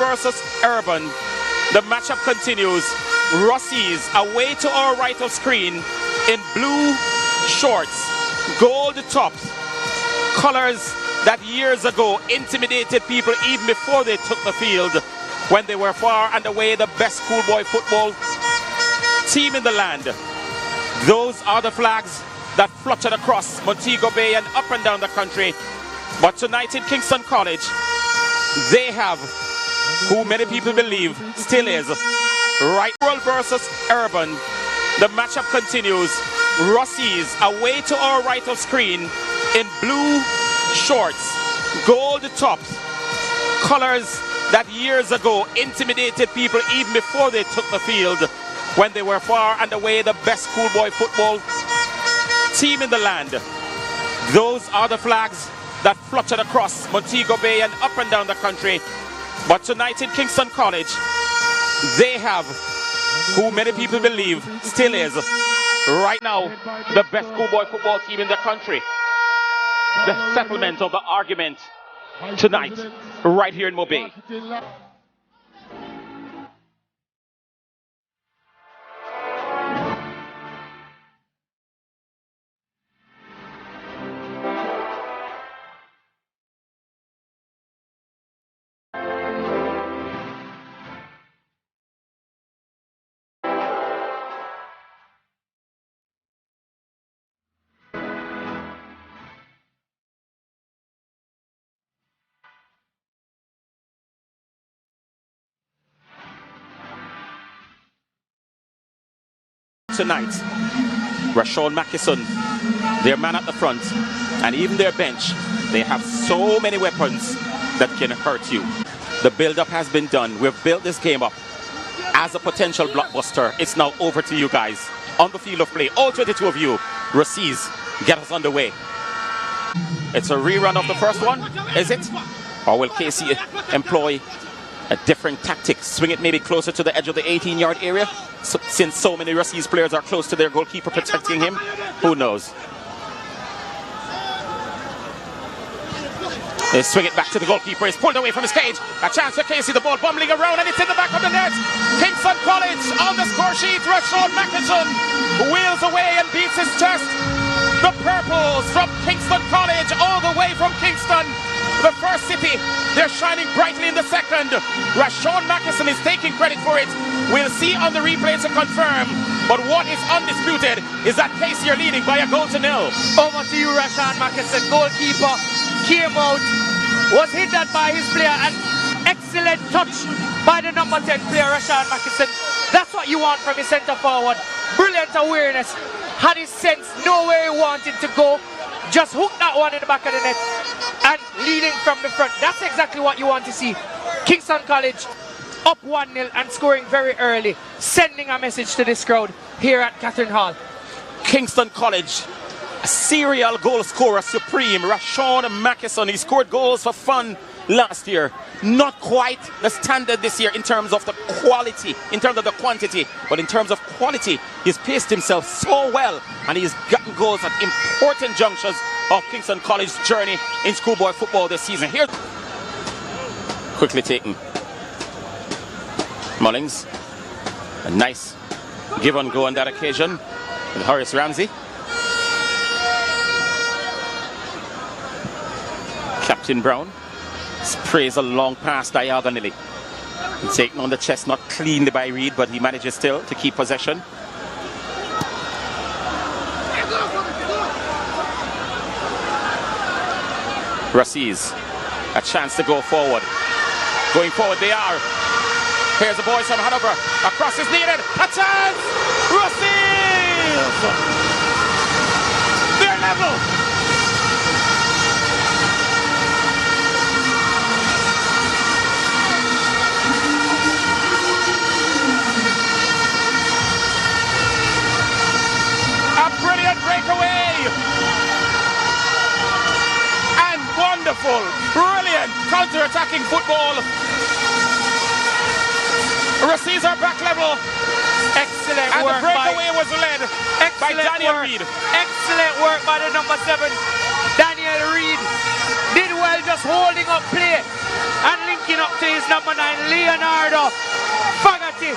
versus Urban. The matchup continues. Ruseas away to our right of screen in blue shorts, gold tops, colors that years ago intimidated people even before they took the field, when they were far and away the best schoolboy football team in the land. Those are the flags that fluttered across Montego Bay and up and down the country. But tonight in Kingston College, they have who many people believe still is right. World versus Urban. The matchup continues. Ruseas away to our right of screen in blue shorts, gold tops, colors that years ago intimidated people even before they took the field, when they were far and away the best schoolboy football team in the land. Those are the flags that fluttered across Montego Bay and up and down the country. But tonight in Kingston College, they have who many people believe still is right now the best schoolboy football team in the country. The settlement of the argument tonight right here in Mobay. Tonight, Rashawn Mackison, their man at the front, and even their bench, they have so many weapons that can hurt you. The build-up has been done. We've built this game up as a potential blockbuster. It's now over to you guys on the field of play. All 22 of you, Ruseas, get us underway. It's a rerun of the first one, is it? Or will Casey employ a different tactic, swing it maybe closer to the edge of the 18-yard area, since so many Ruseas players are close to their goalkeeper protecting him? Who knows? They swing it back to the goalkeeper. He's pulled away from his cage. A chance for Casey. The ball bumbling around, and it's in the back of the net. Kingston College on the score sheet. Rashawn Mackison wheels away and beats his chest. The Purples from Kingston College, all the way from Kingston, the first city. They're shining brightly in the second. Rashawn Mackison is taking credit for it. We'll see on the replay to confirm. But what is undisputed is that Casey are leading by a goal to nil. Over to you, Rashawn Mackison. Goalkeeper came out, was hindered by his player, and excellent touch by the number 10 player, Rashawn Mackison. That's what you want from his centre forward. Brilliant awareness. Had his sense, know where he wanted to go. Just hook that one in the back of the net and leading from the front. That's exactly what you want to see. Kingston College up 1-0 and scoring very early, sending a message to this crowd here at Catherine Hall. Kingston College, a serial goal scorer supreme, Rashawn Mackison. He scored goals for fun last year. Not quite the standard this year in terms of the quality, in terms of the quantity, but in terms of quality, he's paced himself so well, and he's gotten goals at important junctures of Kingston College's journey in schoolboy football this season. Here, quickly taken. Mullings, a nice give and go on that occasion with Horace Ramsey. Captain Brown sprays a long pass diagonally. Taken on the chest, not cleanly by Reed, but he manages still to keep possession. Ruseas, a chance to go forward. Going forward they are. Here's the boys from Hanover. A cross is needed. A chance! Ruseas! They're level! Brilliant breakaway, and wonderful, brilliant counter-attacking football. Ruseas are back level. Excellent and work. And the breakaway was led by Daniel Reed. Excellent work by the number 7, Daniel Reed. Did well just holding up play and linking up to his number 9, Leonardo Fogarty.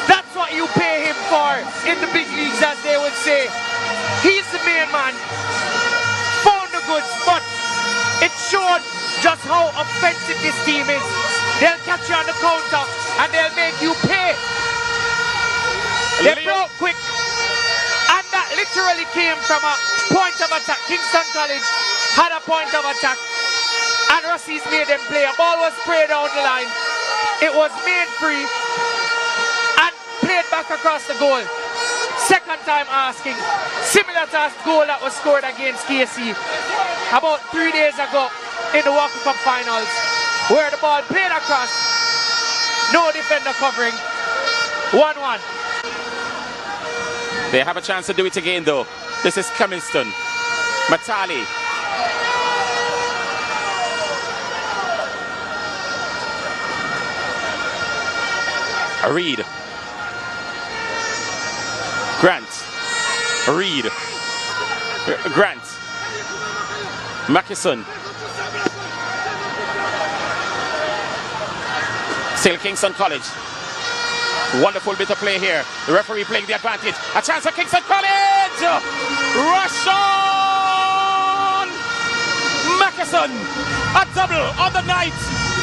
That's what you pay him for in the big leagues, as they would say. He's the main man. Found the goods, but it showed just how offensive this team is. They'll catch you on the counter and they'll make you pay. They broke quick, and that literally came from a point of attack. Kingston College had a point of attack, and Ruseas made them play. A ball was sprayed down the line. It was made free and played back across the goal. Second time asking, similar to a goal that was scored against KC about 3 days ago in the Walker Cup finals, where the ball played across, no defender covering, 1-1. They have a chance to do it again though. This is Kingston. Matali. Reed. Grant. Reed. Grant. Mackison. Still Kingston College. Wonderful bit of play here. The referee playing the advantage. A chance for Kingston College! Russian Mackison. A double on the night.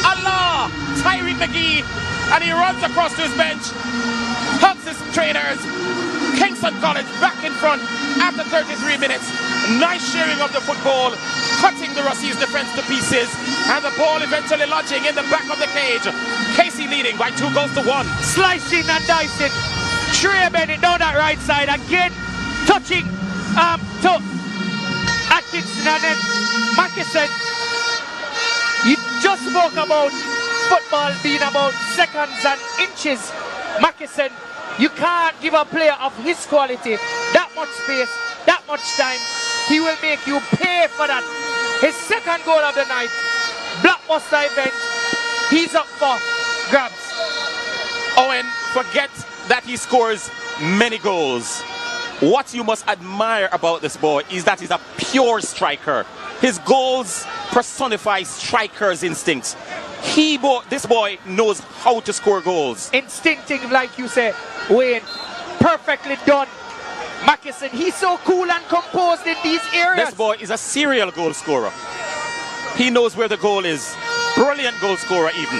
Allah! Tyree McGee. And he runs across to his bench. Hugs his trainers. Kingston College back in front after 33 minutes. Nice sharing of the football. Cutting the Ruseas defense to pieces. And the ball eventually lodging in the back of the cage. Casey leading by 2-1. Slicing and dicing. Trey Bennett down that right side again. Touching to Atkinson and then Mackison. You just spoke about football being about seconds and inches. Mackison, you can't give a player of his quality that much space, that much time. He will make you pay for that. His second goal of the night, blockbuster event. He's up for grabs. Owen, forget that he scores many goals. What you must admire about this boy is that he's a pure striker. His goals personify striker's instincts. This boy knows how to score goals. Instinctive, like you say, Wayne. Perfectly done. Mackison, he's so cool and composed in these areas. This boy is a serial goal scorer. He knows where the goal is. Brilliant goal scorer even.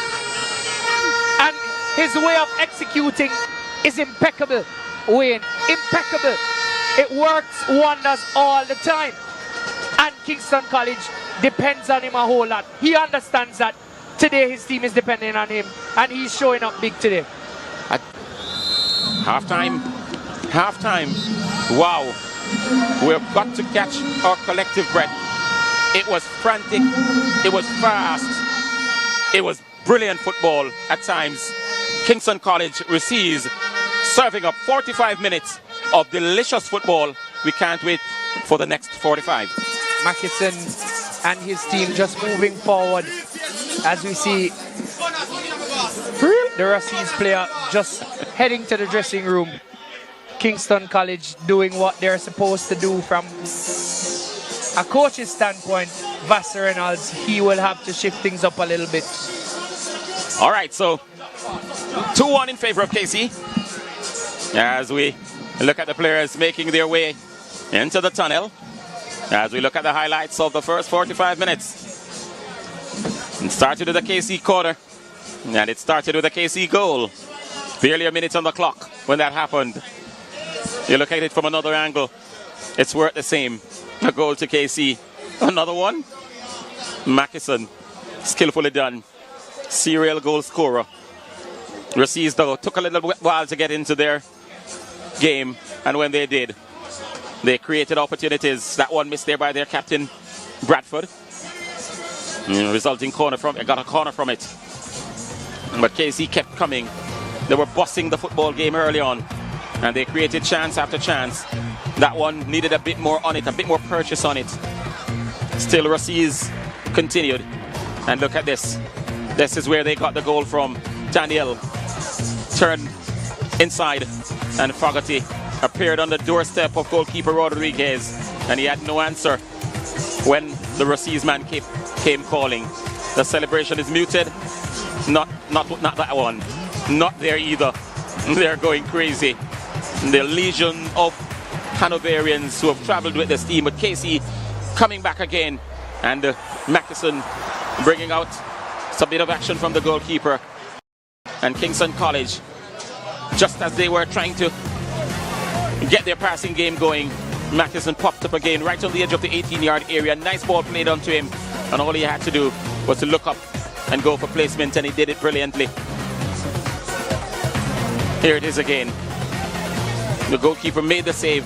And his way of executing is impeccable, Wayne. Impeccable. It works wonders all the time. And Kingston College depends on him a whole lot. He understands that. Today his team is depending on him, and he's showing up big today. At halftime. Wow. We've got to catch our collective breath. It was frantic. It was fast. It was brilliant football at times. Kingston College Ruseas serving up 45 minutes of delicious football. We can't wait for the next 45. Mackison and his team just moving forward. As we see the Ruseas player just heading to the dressing room. Kingston College doing what they're supposed to do from a coach's standpoint. Vassar Reynolds, he will have to shift things up a little bit. All right, so 2-1 in favor of KC. As we look at the players making their way into the tunnel. As we look at the highlights of the first 45 minutes. It started with a KC corner, and it started with a KC goal. Barely a minute on the clock when that happened. You look at it from another angle, it's worth the same. A goal to KC. Another one. Mackison, skillfully done. Serial goal scorer. Ruseas, though, took a little while to get into their game, and when they did, they created opportunities. That one missed there by their captain, Bradford. Resulting corner from it, got a corner from it. But KC kept coming. They were bossing the football game early on, and they created chance after chance. That one needed a bit more on it, a bit more purchase on it. Still, Ruseas continued. And look at this. This is where they got the goal from. Daniel turned inside, and Fogarty appeared on the doorstep of goalkeeper Rodriguez, and he had no answer when the Ruseas man came calling. The celebration is muted. Not that one. Not there either. They're going crazy. The legion of Hanoverians who have traveled with this team, but Casey coming back again, and Mackison bringing out some bit of action from the goalkeeper. And Kingston College, just as they were trying to get their passing game going, Mackison popped up again right on the edge of the 18-yard area. Nice ball played onto him, and all he had to do was to look up and go for placement, and he did it brilliantly. Here it is again. The goalkeeper made the save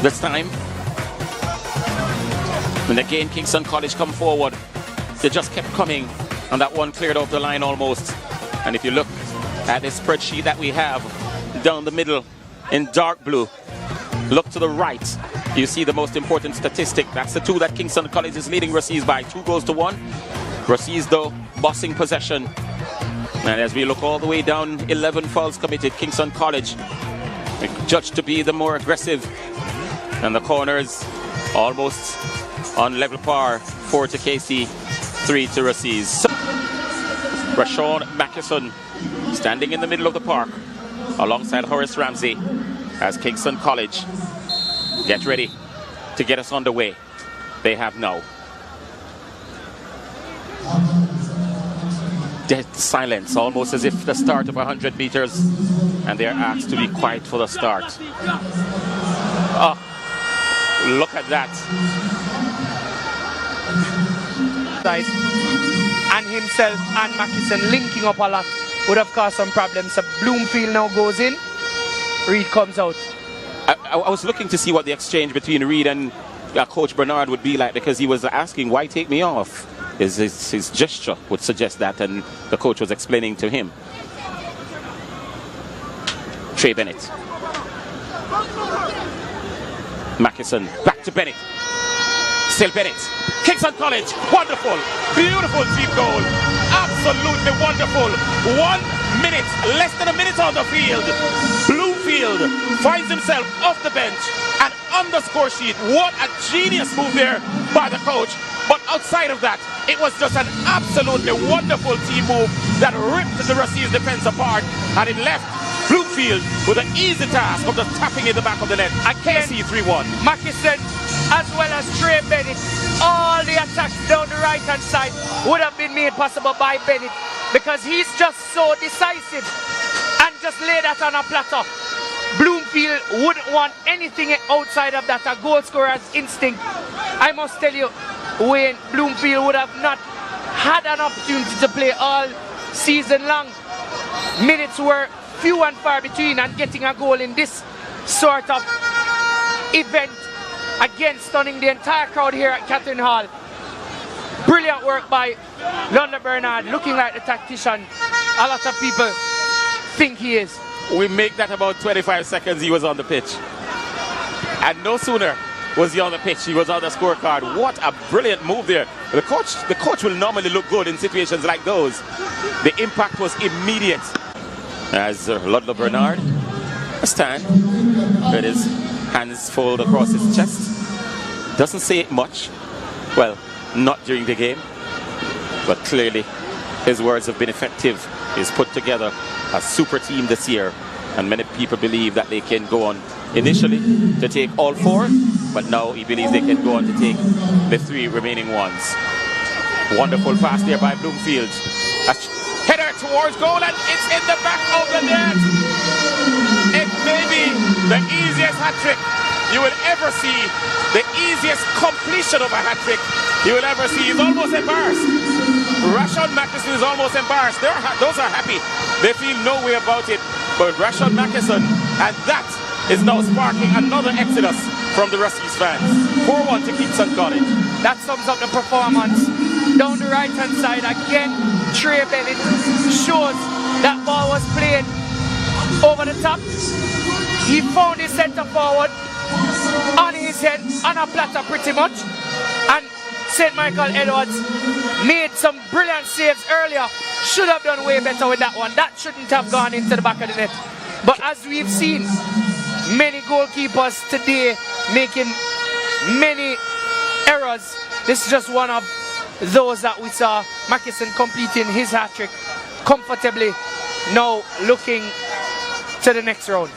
this time. And again, Kingston College come forward. They just kept coming, and that one cleared off the line almost. And if you look at this spreadsheet that we have down the middle in dark blue, look to the right, you see the most important statistic. That's the two that Kingston College is leading Ruseas by 2-1. Ruseas, though, bossing possession. And as we look all the way down, 11 fouls committed. Kingston College judged to be the more aggressive. And the corners almost on level par. 4 to Casey, 3 to Ruseas. Rashawn Mackison standing in the middle of the park alongside Horace Ramsey as Kingston College get ready to get us underway. They have now. Dead silence, almost as if the start of 100 meters, and they're asked to be quiet for the start. Oh, look at that. And himself and Mackison linking up a lot would have caused some problems. So Bloomfield now goes in, Reed comes out. I was looking to see what the exchange between Reed and Coach Bernard would be like, because he was asking, why take me off? His gesture would suggest that, and the coach was explaining to him. Trey Bennett. Mackison, back to Bennett. Still Bennett. Kingston College, wonderful, beautiful team goal. Absolutely wonderful. 1 minute, less than a minute on the field. Bloomfield finds himself off the bench and on the score sheet. What a genius move there by the coach. But outside of that, it was just an absolutely wonderful team move that ripped the Ruseas defense apart, and it left Bloomfield with an easy task of just tapping in the back of the net. Again, KC 3-1. Mackison as well as Trey Bennett, all the attacks down the right hand side would have been made possible by Bennett, because he's just so decisive and just lay that on a platter. Bloomfield wouldn't want anything outside of that, a goal scorer's instinct. I must tell you, Wayne, Bloomfield would have not had an opportunity to play all season long. Minutes were few and far between, and getting a goal in this sort of event, again stunning the entire crowd here at Catherine Hall. Brilliant work by Ludlow Bernard, looking like the tactician a lot of people think he is. We make that about 25 seconds he was on the pitch. And no sooner was he on the pitch, he was on the scorecard. What a brilliant move there. The coach will normally look good in situations like those. The impact was immediate. As Ludlow Bernard stand with his hands folded across his chest. Doesn't say much. Well, not during the game. But clearly his words have been effective. He's put together a super team this year, and many people believe that they can go on initially to take all 4, but now he believes they can go on to take the 3 remaining ones. Wonderful pass there by Bloomfield. A header towards goal, and it's in the back of the net. It may be the easiest hat-trick you will ever see, the easiest completion of a hat-trick you will ever see. He's almost embarrassed. Rashawn Mackison is almost embarrassed. Those are happy. They feel no way about it. But Rashawn Mackison, and that is now sparking another exodus from the Ruseas fans. 4-1 to Kingston College. That sums up the performance. Down the right hand side again, Trey Bennett shows that ball was played over the top. He found his centre forward on his head, on a platter pretty much, and St. Michael Edwards made some brilliant saves earlier. Should have done way better with that one. That shouldn't have gone into the back of the net. But as we've seen, many goalkeepers today making many errors. This is just one of those that we saw. Mackison completing his hat-trick comfortably, now looking to the next round.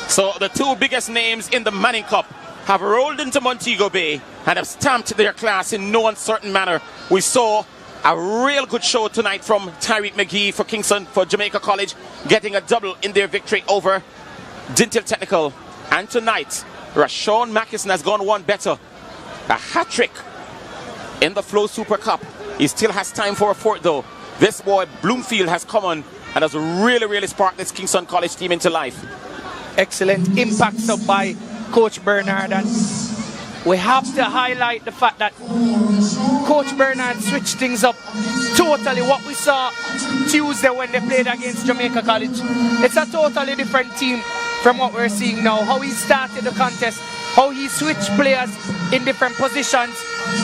So the two biggest names in the Manning Cup have rolled into Montego Bay and have stamped their class in no uncertain manner. We saw a real good show tonight from Tyreek McGee for Kingston, for Jamaica College, getting a double in their victory over Dintel Technical. And tonight, Rashawn Mackison has gone one better. A hat-trick in the Flow Super Cup. He still has time for a fourth though. This boy Bloomfield has come on and has really sparked this Kingston College team into life. Excellent impacts up by Coach Bernard, and we have to highlight the fact that Coach Bernard switched things up totally. What we saw Tuesday when they played against Jamaica College, it's a totally different team from what we're seeing now. How he started the contest, how he switched players in different positions.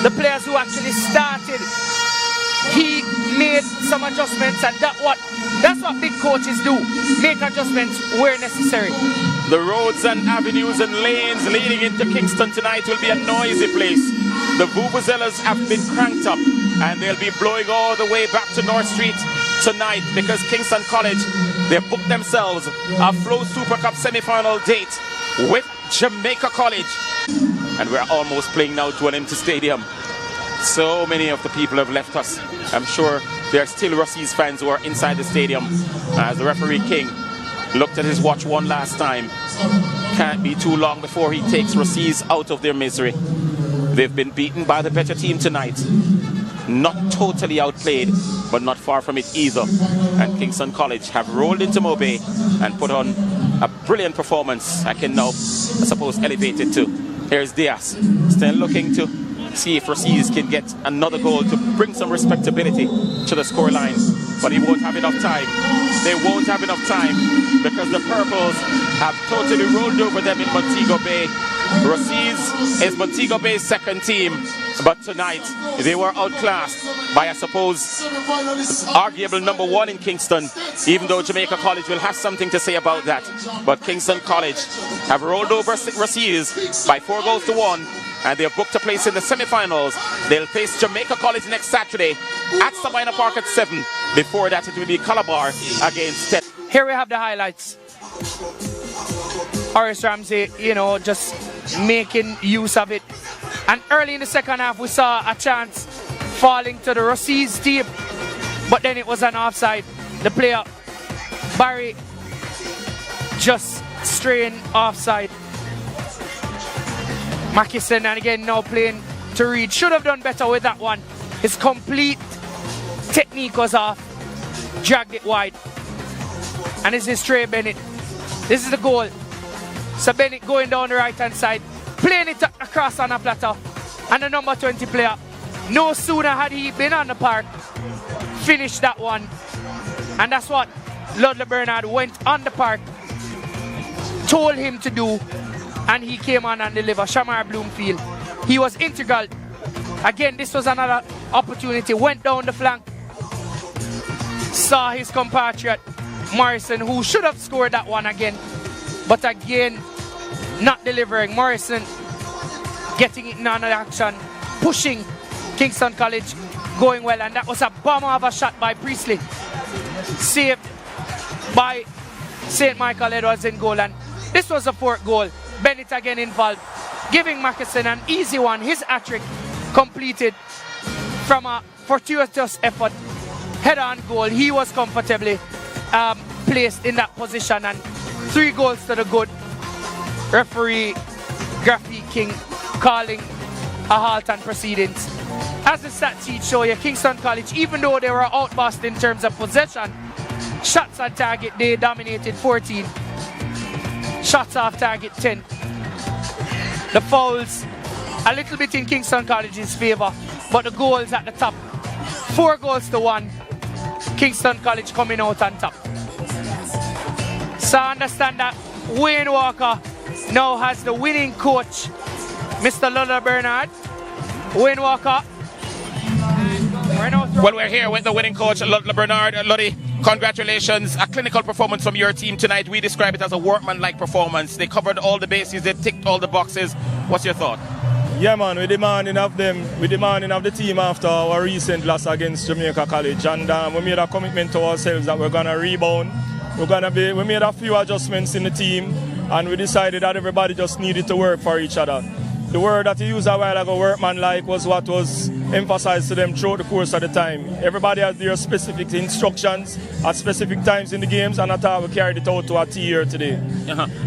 The players who actually started, he made some adjustments, and that's what big coaches do, make adjustments where necessary. The roads and avenues and lanes leading into Kingston tonight will be a noisy place. The vuvuzelas have been cranked up and they'll be blowing all the way back to North Street tonight because Kingston College, they've booked themselves a Flow Super Cup semi-final date with Jamaica College. And we're almost playing now to an empty stadium. So many of the people have left us. I'm sure there are still Ruseas fans who are inside the stadium as the referee King looked at his watch one last time. Can't be too long before he takes Ruseas out of their misery. They've been beaten by the better team tonight. Not totally outplayed, but not far from it either. And Kingston College have rolled into Mobay and put on a brilliant performance. I can now, I suppose, elevate it to. Here's Diaz, still looking to see if Ruseas can get another goal to bring some respectability to the scoreline. But he won't have enough time. They won't have enough time because the Purples have totally rolled over them in Montego Bay. Ruseas is Montego Bay's second team, but tonight they were outclassed by, I suppose, arguable number one in Kingston, even though Jamaica College will have something to say about that. But Kingston College have rolled over Ruseas by 4-1, and they're booked a place in the semi-finals. They'll face Jamaica College next Saturday at Sabina Park at 7. Before that, it will be Calabar against 10. Here we have the highlights. Horace Ramsey, just making use of it. And early in the second half, we saw a chance falling to the Ruseas team, but then it was an offside. The player, Barry, just straying offside. Mackison, and again now playing to Reed, should have done better with that one. His complete technique was off, dragged it wide. And this is Trey Bennett. This is the goal. So Bennett going down the right hand side, playing it across on a platter. And the number 20 player, no sooner had he been on the park, finished that one. And that's what Ludley Bernard went on the park, told him to do, and he came on and delivered. Shamar Bloomfield, he was integral. Again, this was another opportunity, went down the flank, saw his compatriot Morrison, who should have scored that one again, but again, not delivering. Morrison getting it in another action, pushing Kingston College, going well, and that was a bomber of a shot by Priestley, saved by St. Michael Edwards in goal, and this was the fourth goal. Bennett again involved, giving Mackison an easy one. His hat-trick completed from a fortuitous effort, head-on goal. He was comfortably placed in that position, and 3 goals to the good. Referee Graffy King calling a halt on proceedings. As the stat sheet show you, Kingston College, even though they were outbossed in terms of possession, shots on target, they dominated 14. Shots off target 10. The fouls a little bit in Kingston College's favour, but the goals at the top, 4-1. Kingston College coming out on top. So I understand that Wayne Walker now has the winning coach, Mr. Ludley Bernard. Wayne Walker. Well, we're here with the winning coach, Ludley Bernard. Luddy, congratulations. A clinical performance from your team tonight. We describe it as a workman-like performance. They covered all the bases. They ticked all the boxes. What's your thought? Yeah, man, we're demanding of them. We're demanding of the team after our recent loss against Jamaica College. And we made a commitment to ourselves that we're going to rebound. We made a few adjustments in the team, and we decided that everybody just needed to work for each other. The word that he used a while ago, workmanlike, was what was emphasized to them throughout the course of the time. Everybody has their specific instructions at specific times in the games, and I thought we carried it out to our team here today.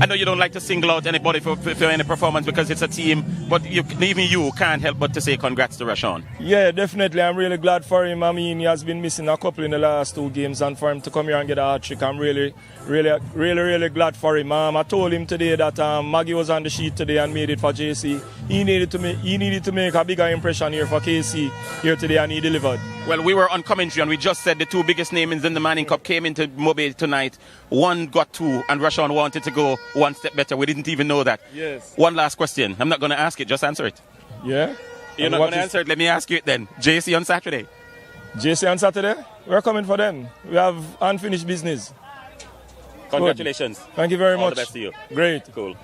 I know you don't like to single out anybody for any performance because it's a team, but even you can't help but to say congrats to Rashawn. Yeah, definitely. I'm really glad for him. I mean, he has been missing a couple in the last 2 games, and for him to come here and get a hat-trick, I'm really glad for him. I told him today that Maggie was on the sheet today and made it for JC. He needed to make a bigger impression here for KC here today, and he delivered. Well, we were on commentary and we just said the 2 biggest names in the Manning Cup came into Mobile tonight. One got 2 and Rashawn wanted to go 1 step better. We didn't even know that. Yes. One last question. I'm not going to ask it, just answer it. Yeah? You're not going to answer it? Let me ask you it then. JC on Saturday? JC on Saturday? We're coming for them. We have unfinished business. Congratulations. Good. Thank you very much. All the best to you. Great. Cool.